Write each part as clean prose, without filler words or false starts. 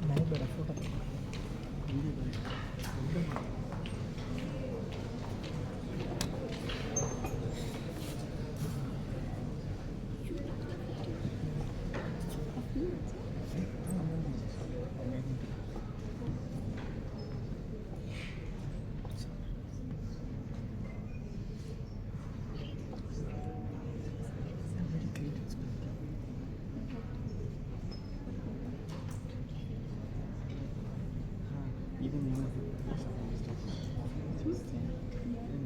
नहीं बेटा photo even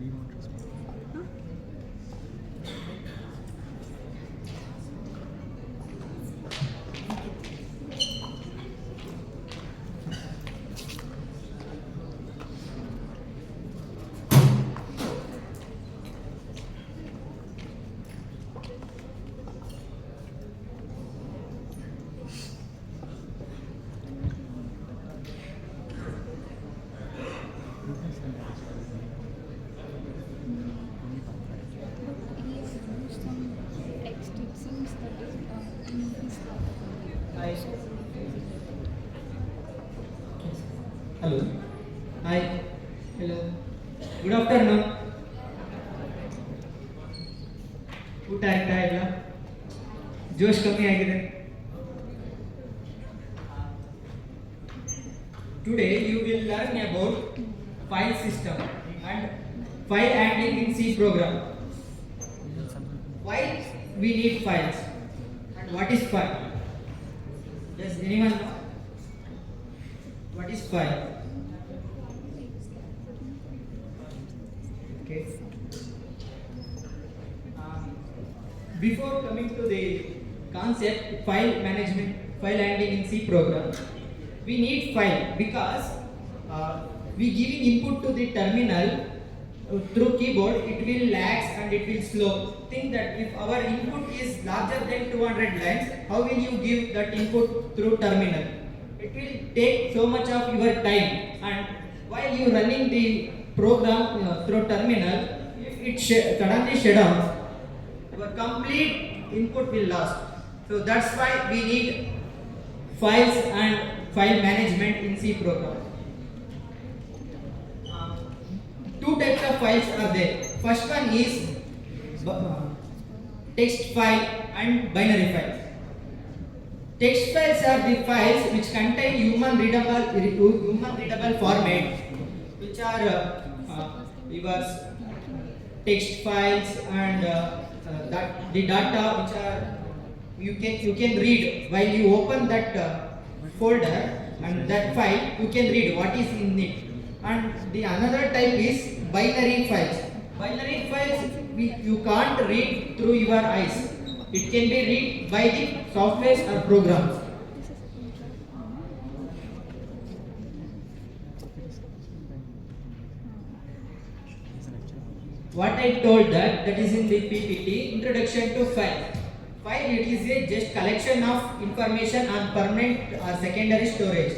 you won't respond. Hello. Hi. Hello. Good afternoon. ಊಟ ಆಯ್ತಾ ಇಲ್ಲ ಜೋಶ್ ಕಮ್ಮಿ ಆಗಿದೆ Today you will learn about file system and file handling in C program. Why we need files and what is file? Does anyone know what is file? Okay. Before coming to the concept file management, file handling in C program, we need file because we giving input to the terminal through keyboard, it will lags and it will slow. Think that if our input is larger than 200 lines, how will you give that input through terminal? It will take so much of your time, and while you running the program through terminal, if it suddenly shut down, your complete input will lost. So that's why we need files and file management in C program. Two types of files are there. First one is text file and binary file. Text files are the files which contain human readable format, which are your text files and that the data which are you can read while you open that folder, and that file you can read what is in it. And the another type is binary files. Binary files you can't read through your eyes. It can be read by the softwares or programs. What I told that is in the PPT introduction to file. File it is a just collection of information on permanent or secondary storage.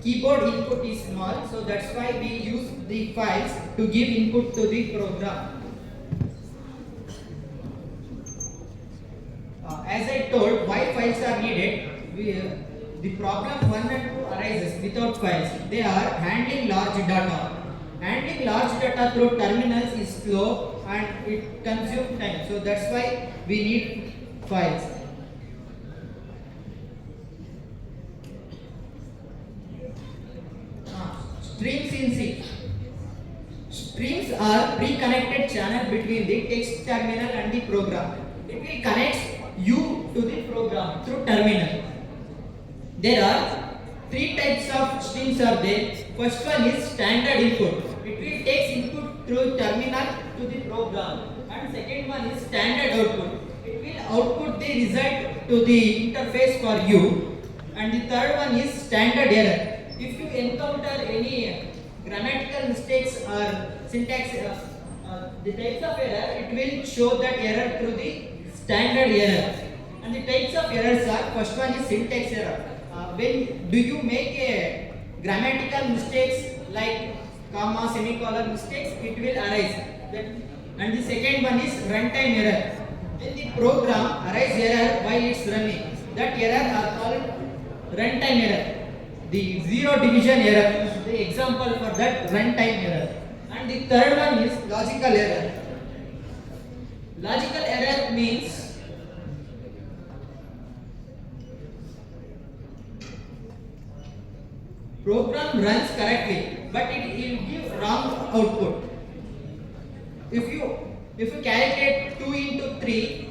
Keyboard input is small, so that's why we use the files to give input to the program. As I told, why files are needed, the problem 1 and 2 arises without files. They are handling large data. Handling large data through terminals is slow and it consumes time. So that's why we need files. Streams in C. Streams are pre-connected channel between the text terminal and the program. It will connect you to the program through terminal. There are three types of streams are there. First one is standard input. It will take input through terminal to the program. And second one is standard output. It will output the result to the interface for you. And the third one is standard error. If you encounter any grammatical mistakes or syntax, the types of error, it will show that error through the standard error. And the types of errors are, first one is syntax error. When do you make a grammatical mistakes like comma, semicolon mistakes, it will arise. And the second one is runtime error. When the program arise error while it's running, that error are called runtime error. The zero division error is the example for that runtime error. And the third one is logical error. Logical error means program runs correctly, but it will give wrong output. If you calculate 2 into 3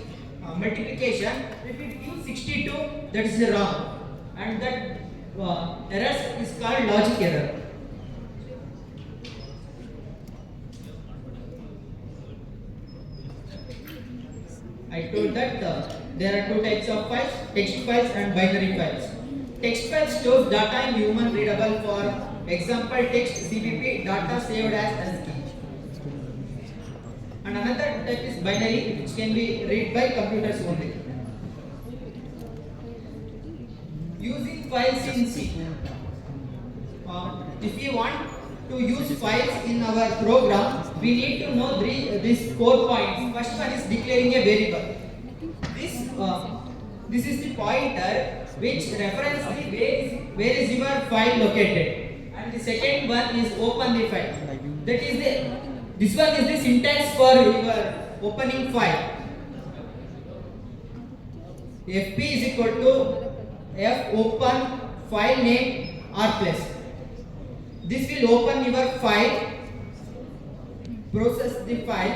multiplication, if it gives 62, that is wrong, and that error is called logic error. I told that there are two types of files: text files and binary files. Text file stores data in human readable form. Example text CBP data saved as ASCII. And another type is binary, which can be read by computers only. Using files in C. If we want to use files in our program, we need to know these 4 points. First one is declaring a variable. This is the pointer which reference the where is your file located. And the second one is open the file. This one is the syntax for your opening file. fp is equal to f open file name r plus. This will open your file, process the file.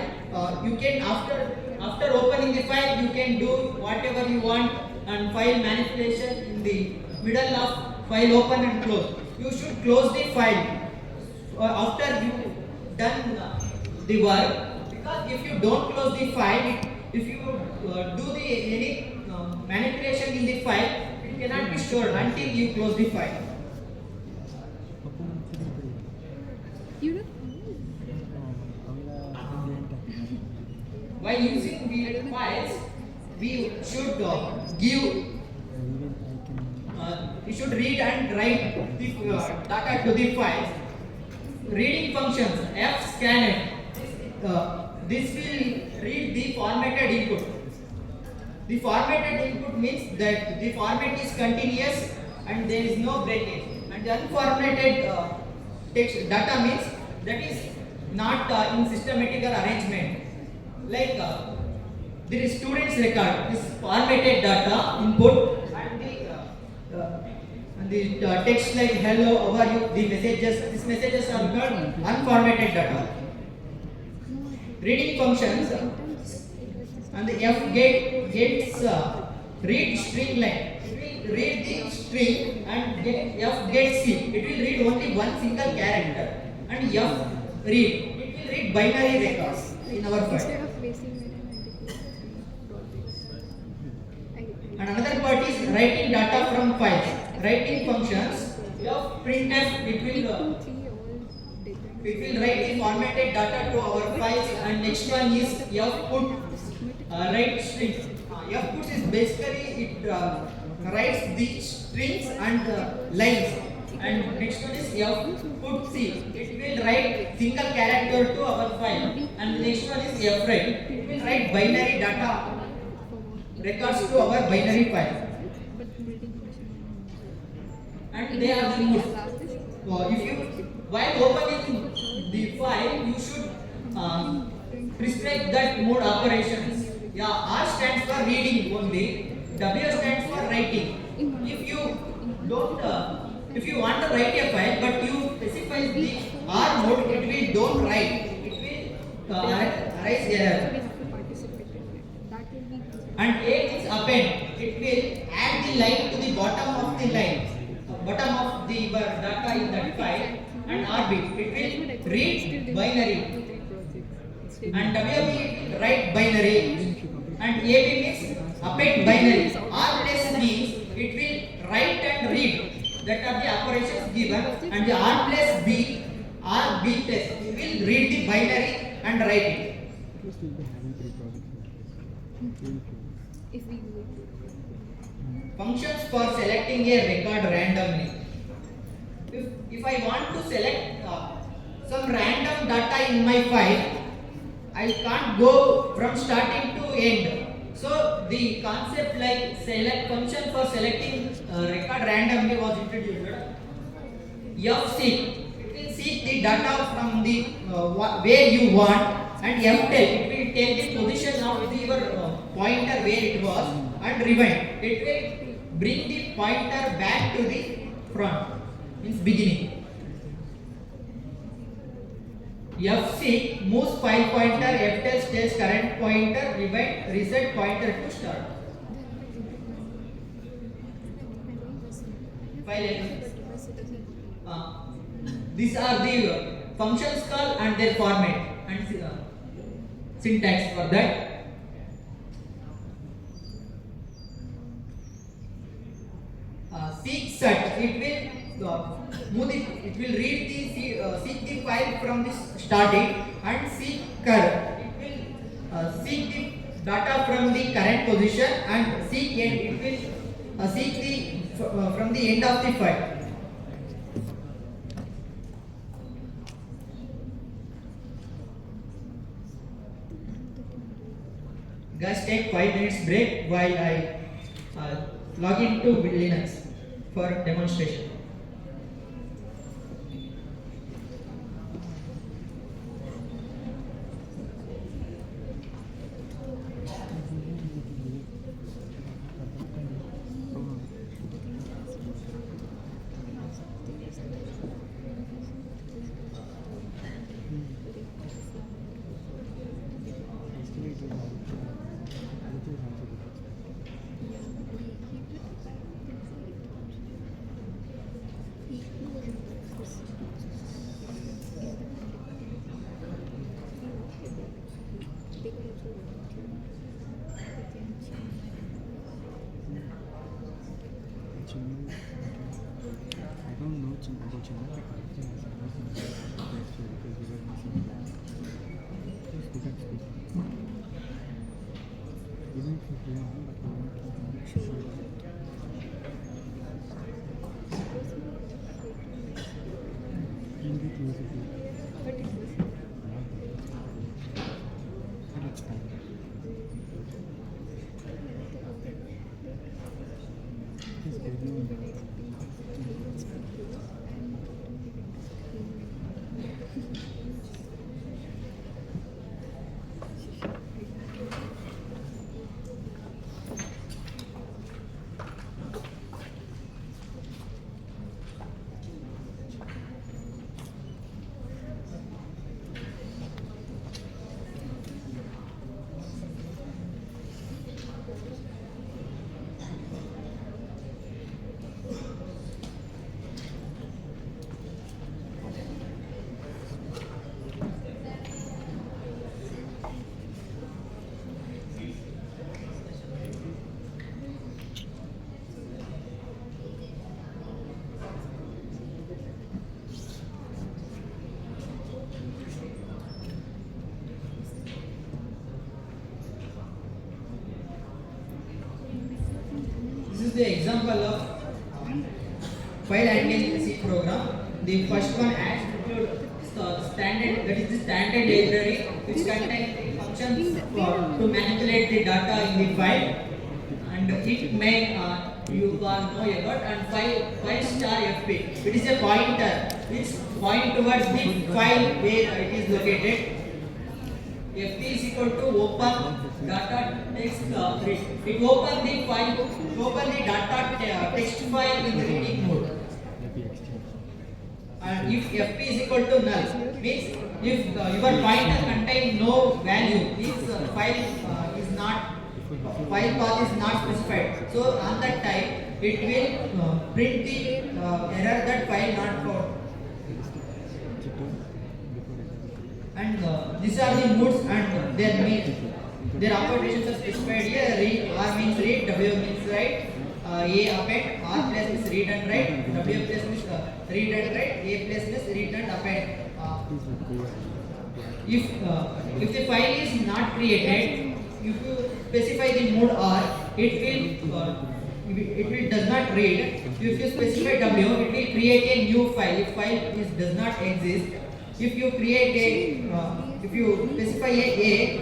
You can after opening the file, you can do whatever you want and file manipulation in the middle of file open and close. You should close the file after you done the work, because if you don't close the file, if you do any manipulation in the file, it cannot be stored until you close the file. While using the files, we should we should read and write the data to the files. Reading functions fscanf. This will read the formatted input. The formatted input means that the format is continuous and there is no breakage. And the unformatted text data means that is not in systematical arrangement. Like there is student's record, this formatted data input, and the text like hello, how are you, the messages, these messages are called unformatted data. Reading functions, and the f gets read string line. It will read the string, and f gets c. It will read only one single character, and f read. It will read binary records in our file. And another part is writing data from files. Writing functions, printf, it will write the formatted data to our files, and next one is put write strings. Put is basically it writes the strings and lines, and next one is put c. It will write single character to our file, and the next one is fwrite. It will write binary data records to our binary file. And they are the modes. While opening the file, you should prescribe that mode operations. R stands for reading only. W stands for writing. If you want to write a file, but you specify the R mode, it will don't write. It will arise error. And A is append. It will add the line to the bottom of the line, bottom of the data in that file, and R bit. It will read binary. And WB will write binary. And AB means append binary. R plus means it will write and read. That are the operations given. And the R plus B, R B plus, it will read the binary and write it. Functions for selecting a record randomly. If I want to select some random data in my file, I can't go from starting to end. So the concept like select function for selecting record randomly was introduced. F seek, it will seek the data from the where you want, and F tell, it will take the position of your pointer where it was, and rewind, it will bring the pointer back to the front, means beginning. F seek moves file pointer, F tell stays current pointer, rewind reset pointer to start. File these are the functions call and their format and syntax for that. Seek set, it will it will read the seek the file from the starting, and seek current, it will seek the data from the current position, and seek end, it will seek the from the end of the file. Guys, take 5 minutes break while I log into Linux for demonstration. I don't know about genetic. This is the example of file handling C program. The first one adds standard, that is the standard library, which contains functions to manipulate the data in the file, and it may you can know about, and file star FP. It is a pointer which point towards the file where it is located. FP is equal to open data text read. It open the file, open the data text file in the reading mode. And if FP is equal to null, means if your pointer contains no value, this file path is not specified. So on that time, it will print the error that file not found. And these are the modes and their operations are specified here. Read, R means read, W means write, A append, R plus means read and write, W plus means read and write, A plus means read and append. If the file is not created, if you specify the mode R, it will does not read. If you specify W, it will create a new file. If file does not exist, if you specify a,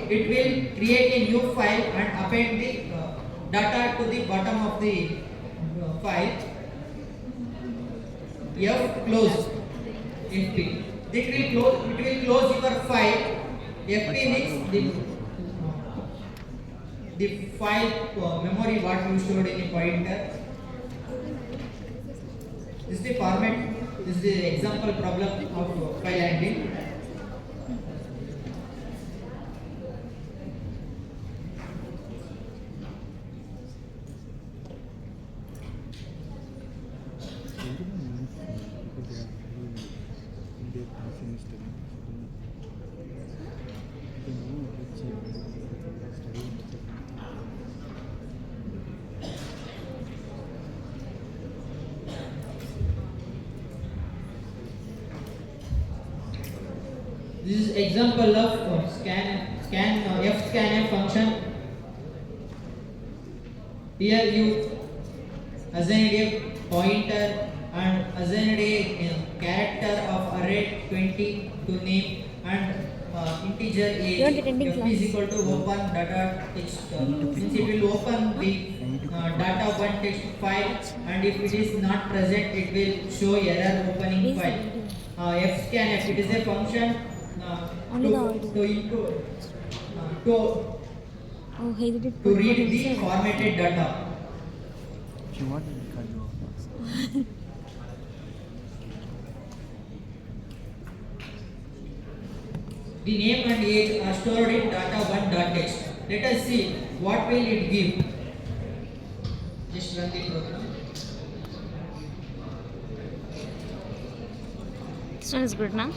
it will create a new file and append the data to the bottom of the file. F close FP. It will close your file. FP means the file memory what you stored in a pointer. This is the format. This is the example problem of file handling. This is example of fscanf function. Here you assigned a pointer and assigned a character of array 20 to name and integer age. You are attending F class. is equal to open data text. Since it will open the data one text file, and if it is not present, it will show error opening Please file. video. Fscanf, it is a function Only the audio. Oh, he did it. to read the formatted data. If you want, you can do. The name and age are stored in data1.text. Let us see what will it give. Just run the program. This one is good, na?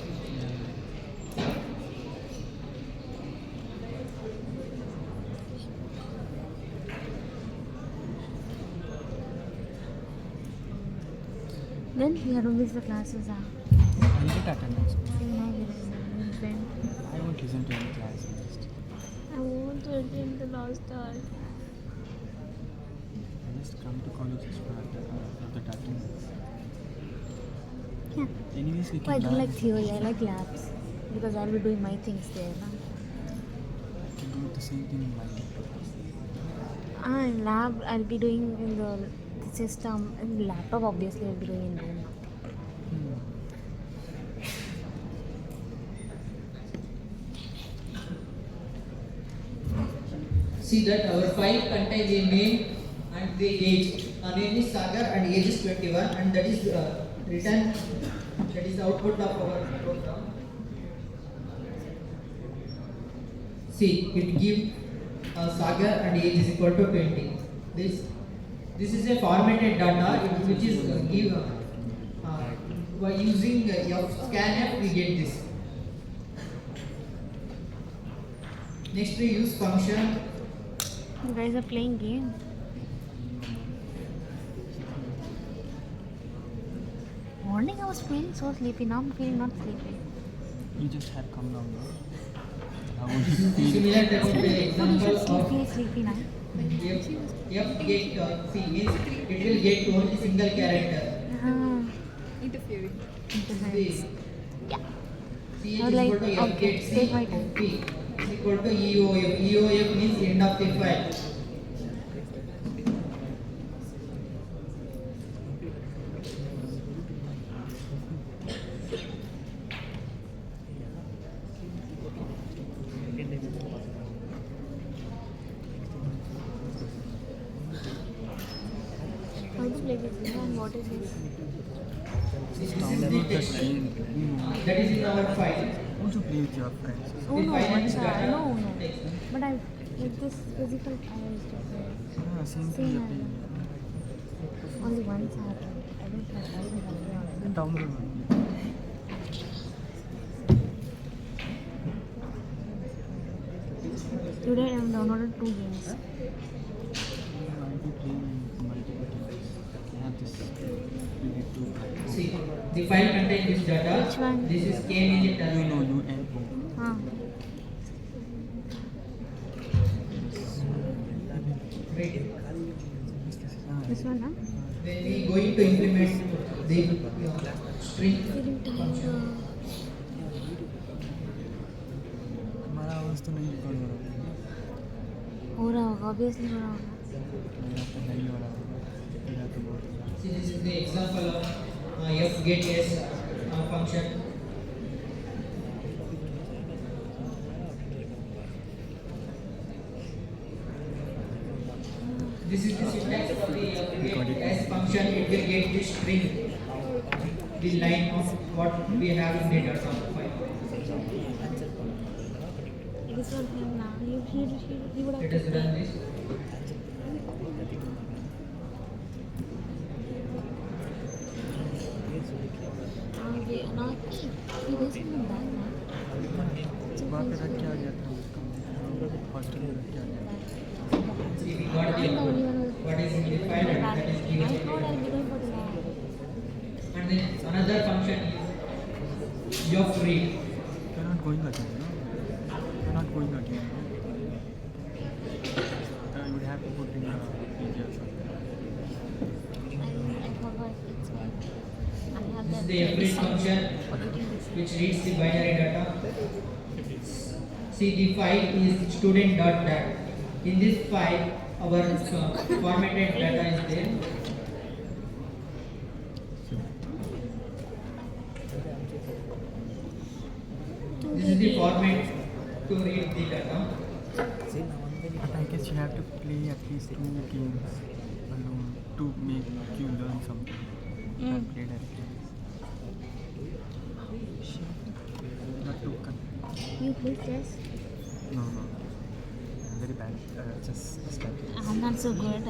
Then we have to miss the classes. I'll get attendance. See, now there is a friend. I won't listen to any class. I want to attend the last hour. I just come to college just for the attendance. Yeah. Anyways, we Oh, I can don't learn. like theory, I like labs. Because I'll be doing my things there. Na? We can do the same thing in my In lab, I'll be doing in the system. In laptop, obviously, I'll be doing in room. See that our file contains a name and the age. Our name is Sagar and age is 21, and that is written. That is the output of our program. See, it gives Sagar and age is equal to 20. This is a formatted data which is by using scanf we get this. Next we use function. You guys are playing game. Morning I was feeling so sleepy. Now I'm feeling not sleepy. You just have come down there. How would you feel? Similar type of But you example should of feel sleepy now. F get C means it will get only single character. Interference. This Yeah. C is I would like- equal to F okay, get C, take my time. P is equal to EOF. EOF means end of the file. How to play this game and what is this? This is Download the the text game. that is in our file. Also play with your friends. Oh The no, file what's is that? data No, no. text. But I like this physical file is different. Same thing. Same you as play. only once happened. I don't have all the happened. Then download one. Today I have downloaded 2 games. I'll be playing multiple games. I have this. We need to. See, the file contains this data. Which one? This is came in the You terminal. know, you and Huh. Right. This one, huh? When we going to implement the string Feeling function. tired. हमारा आवाज तो नहीं record हो रहा हो रहा होगा, obviously हो रहा होगा. तो नहीं हो रहा मेरा तो बहुत See, this is the example of f get s function. This is the syntax of the f get s function. It will get the string, the line of what we have in the data file. This one him now. He would have Let us run this. ये ना he wasn't in that man. वहाँ पे रख के आ गया था उसका hostel में रख के आ गया था See, we got the what is in the file and that is I given. thought I'll be going for the lab. And then another function is of read. You're not going again, no? You're not going again. You would have to put in PG or something. I forgot it's one. I have This that. is the read function which reads the binary data. See, the file is student.dat. In this file, our formatted data is there. This is the format to read the data. But I guess you have to play at least 2 games alone to make you learn something. You can't play directly. Not too You play chess? No. Very bad. Just started. I'm not so good.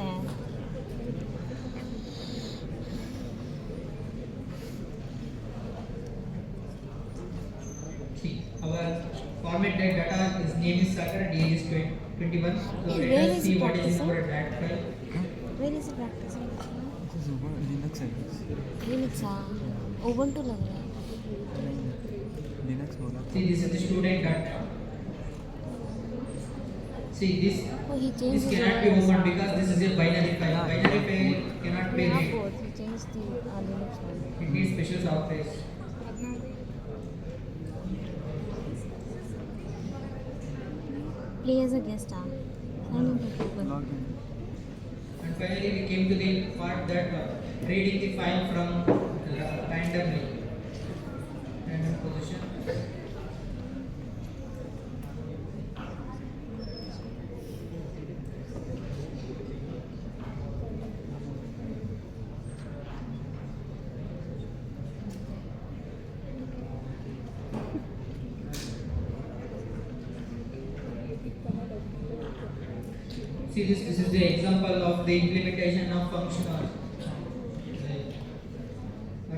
See, our formatted data is name is Sakar, age is 21. So Hey, let where us is see it what is in practicing? our dat file. Where is he practicing? This is over Linux service. Linux. Ubuntu लग रहा है. Linux बोला See, this is the student data. See, this Oh, he changed this his cannot be OS. opened because this is a binary file. Binary file cannot be Yeah, read. both. He changed the Linux one. It needs special software. Play as a guest. Sign in to Google. log in. And finally, we came to the part that reading the file from randomly. Random position. See this is the example of the implementation of functional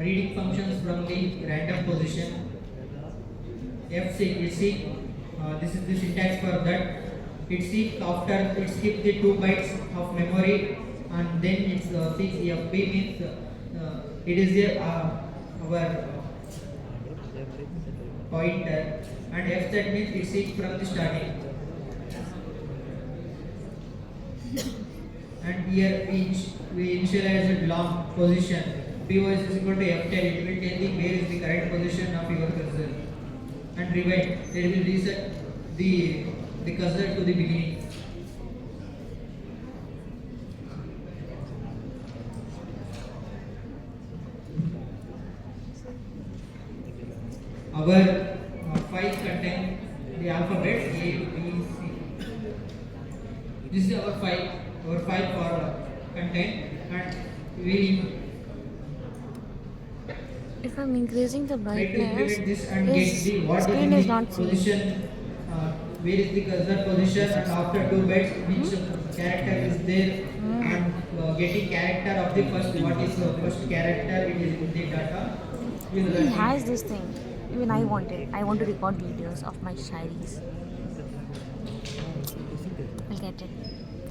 reading functions from the random position. F6 this is the syntax for that. It seek after it skips the 2 bytes of memory and then it seeks FB means it is the our pointer and FZ means it seeks from the starting. And here we initialize a long position. POS is equal to F10. It will tell you where is the correct position of your cursor. And rewind. It will reset the cursor to the beginning. Our file contain the alphabet A, B, C. This is our file for content, and we If I'm increasing the try to brightness, implement this and get his the what screen is is the not seen. position, where is the cursor position, and after 2 bytes which character is there, and getting character of the first what is the first character it is in the data. We will He learn has this thing. Even I want it. I want to record videos of my shairis. I'll get it.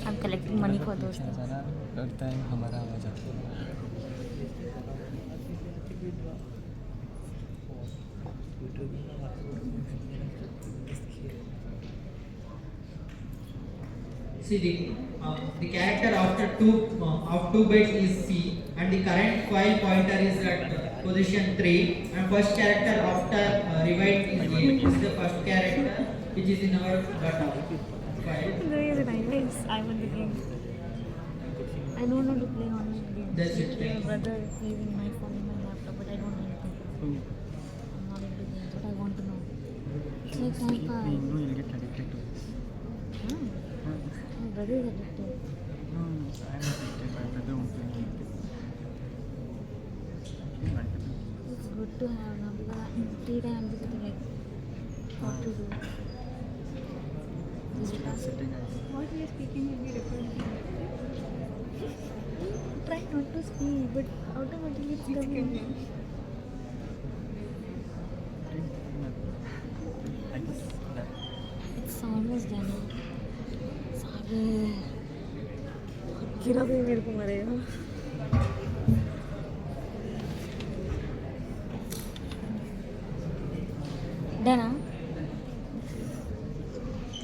I'm collecting money for those things. ज़रा लगता है हमारा आवाज़ आता है See the character after two bytes is C and the current file pointer is at position 3 and first character after rewind is A. This is the first character which is in our data file. Very nice. I want the game. I don't know to play online games. That's it, My right? brother plays in my phone and my laptop, but I don't know anything. Oh, I'm not into games, but I want to know. It's like just time keep pass. playing. No, you'll get addicted to this. Hmm. My brother is addicted. No, I'm addicted. My brother won't play it. Multiple. It's good to have now because in free time I'm just sitting like, what to do? Instead of sitting, I What we are speaking will be recorded. Try not to speak, but automatically it's coming. think nothing. I guess that. It's almost done. सारे गिरा भी मेरे को मरेगा. Done, huh?